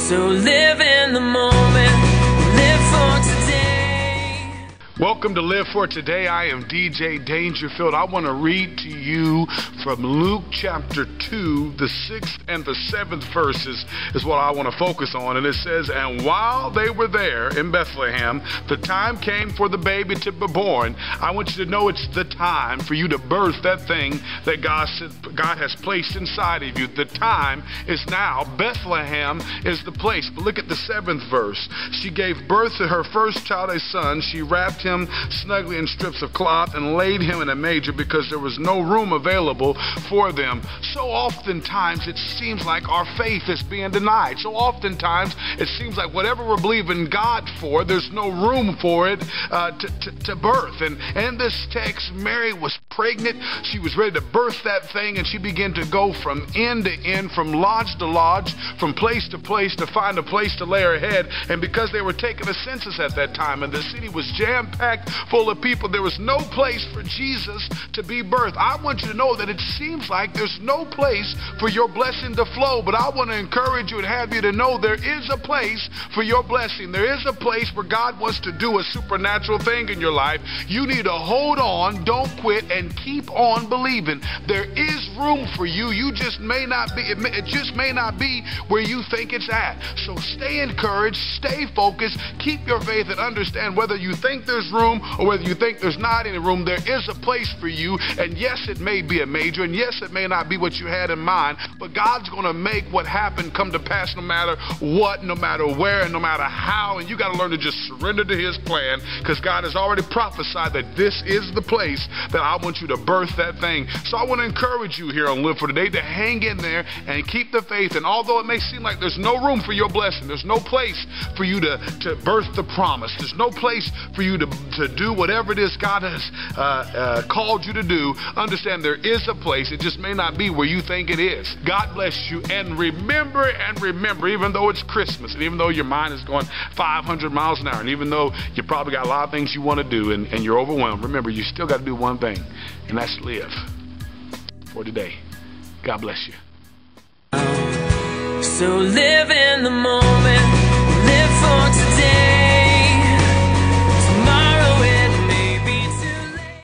So live in the moment, live for today. Welcome to Live for Today. I am DJ Dangerfield. I want to read to you from Luke chapter 2, the 6th and the 7th verses is what I want to focus on. And it says, "And while they were there in Bethlehem, the time came for the baby to be born." I want you to know it's the time for you to birth that thing that God has placed inside of you. The time is now. Bethlehem is the place. But look at the 7th verse. "She gave birth to her first child, a son. She wrapped him snugly in strips of cloth and laid him in a manger because there was no room available for them." So oftentimes it seems like our faith is being denied. So oftentimes it seems like whatever we're believing God for, there's no room for it to birth. And in this text, Mary was pregnant. She was ready to birth that thing, and she began to go from end to end, from lodge to lodge, from place to place to find a place to lay her head. And because they were taking a census at that time and the city was jam-packed full of people, there was no place for Jesus to be birthed. I want you to know that it seems like there's no place for your blessing to flow, but I want to encourage you and have you to know there is a place for your blessing. There is a place where God wants to do a supernatural thing in your life. You need to hold on, don't quit, and keep on believing. There is room for you. You just may not be, it just may not be where you think it's at. So stay encouraged, stay focused, keep your faith, and understand whether you think there's room or whether you think there's not any room, there is a place for you. And yes, it may be a major, and yes, it may not be what you had in mind, but God's going to make what happened come to pass no matter what, no matter where, and no matter how. And you got to learn to just surrender to his plan, because God has already prophesied that this is the place that I want you to birth that thing. So I want to encourage you here on Live for Today to hang in there and keep the faith. And although it may seem like there's no room for your blessing, there's no place for you to birth the promise, there's no place for you to do whatever it is God has called you to do, understand there is a place. It just may not be where you think it is. God bless you. And remember, even though it's Christmas, and even though your mind is going 500 miles an hour, and even though you probably got a lot of things you want to do and you're overwhelmed, remember, you still got to do one thing, and that's live for today. God bless you. So live in the moment.